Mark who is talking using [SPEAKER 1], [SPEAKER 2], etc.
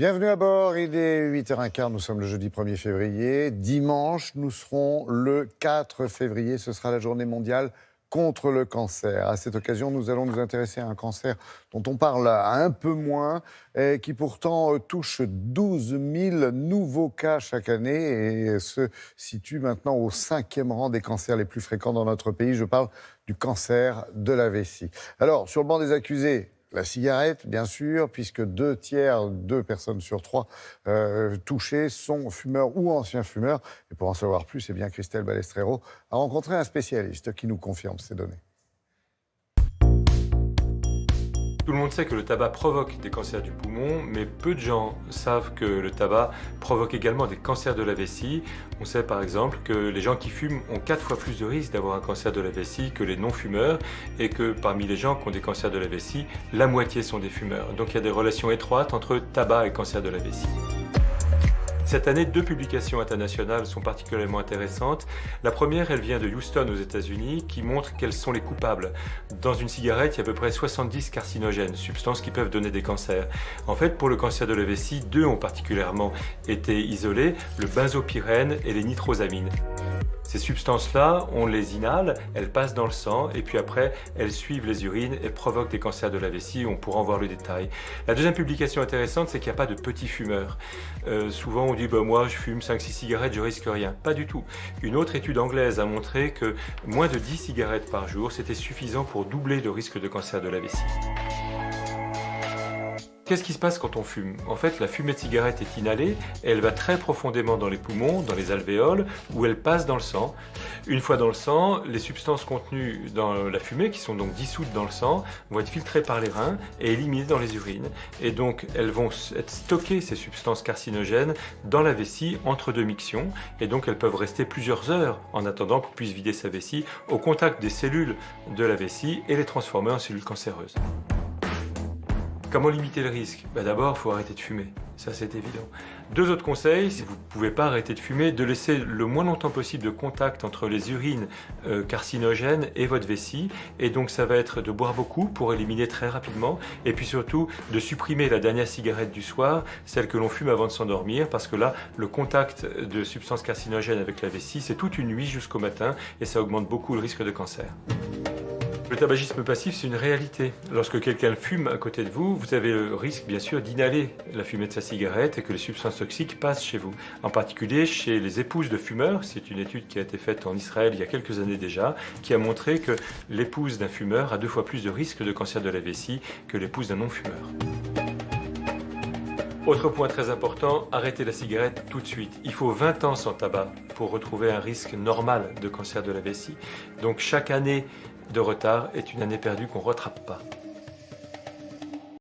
[SPEAKER 1] Bienvenue à bord, il est 8h15, nous sommes le jeudi 1er février. Dimanche, nous serons le 4 février, ce sera la journée mondiale contre le cancer. À cette occasion, nous allons nous intéresser à un cancer dont on parle un peu moins, et qui pourtant touche 12 000 nouveaux cas chaque année et se situe maintenant au 5e rang des cancers les plus fréquents dans notre pays. Je parle du cancer de la vessie. Alors, sur le banc des accusés, la cigarette, bien sûr, puisque 2 personnes sur 3 touchées sont fumeurs ou anciens fumeurs. Et pour en savoir plus, eh bien, Christelle Balestrero a rencontré un spécialiste qui nous confirme ces données.
[SPEAKER 2] Tout le monde sait que le tabac provoque des cancers du poumon, mais peu de gens savent que le tabac provoque également des cancers de la vessie. On sait par exemple que les gens qui fument ont 4 fois plus de risques d'avoir un cancer de la vessie que les non-fumeurs, et que parmi les gens qui ont des cancers de la vessie, la moitié sont des fumeurs. Donc il y a des relations étroites entre tabac et cancer de la vessie. Cette année, 2 publications internationales sont particulièrement intéressantes. La première, elle vient de Houston aux États-Unis, qui montre quels sont les coupables. Dans une cigarette, il y a à peu près 70 carcinogènes, substances qui peuvent donner des cancers. En fait, pour le cancer de la vessie, 2 ont particulièrement été isolés, le benzopyrène et les nitrosamines. Ces substances-là, on les inhale, elles passent dans le sang et puis après, elles suivent les urines et provoquent des cancers de la vessie. On pourra en voir le détail. La deuxième publication intéressante, c'est qu'il n'y a pas de petits fumeurs. Souvent, on dit moi, je fume 5-6 cigarettes, je risque rien. Pas du tout. Une autre étude anglaise a montré que moins de 10 cigarettes par jour, c'était suffisant pour doubler le risque de cancer de la vessie. Qu'est-ce qui se passe quand on fume? En fait, la fumée de cigarette est inhalée, et elle va très profondément dans les poumons, dans les alvéoles, où elle passe dans le sang. Une fois dans le sang, les substances contenues dans la fumée, qui sont donc dissoutes dans le sang, vont être filtrées par les reins et éliminées dans les urines. Et donc, elles vont être stockées, ces substances carcinogènes, dans la vessie entre 2 mictions. Et donc, elles peuvent rester plusieurs heures en attendant qu'on puisse vider sa vessie au contact des cellules de la vessie et les transformer en cellules cancéreuses. Comment limiter le risque? D'abord, il faut arrêter de fumer. Ça, c'est évident. 2 autres conseils, si vous ne pouvez pas arrêter de fumer, de laisser le moins longtemps possible de contact entre les urines carcinogènes et votre vessie. Et donc, ça va être de boire beaucoup pour éliminer très rapidement. Et puis surtout, de supprimer la dernière cigarette du soir, celle que l'on fume avant de s'endormir, parce que là, le contact de substances carcinogènes avec la vessie, c'est toute une nuit jusqu'au matin, et ça augmente beaucoup le risque de cancer. Le tabagisme passif, c'est une réalité. Lorsque quelqu'un fume à côté de vous, vous avez le risque, bien sûr, d'inhaler la fumée de sa cigarette et que les substances toxiques passent chez vous. En particulier chez les épouses de fumeurs. C'est une étude qui a été faite en Israël il y a quelques années déjà, qui a montré que l'épouse d'un fumeur a 2 fois plus de risque de cancer de la vessie que l'épouse d'un non-fumeur. Autre point très important, arrêtez la cigarette tout de suite. Il faut 20 ans sans tabac pour retrouver un risque normal de cancer de la vessie. Donc chaque année de retard est une année perdue qu'on ne rattrape pas.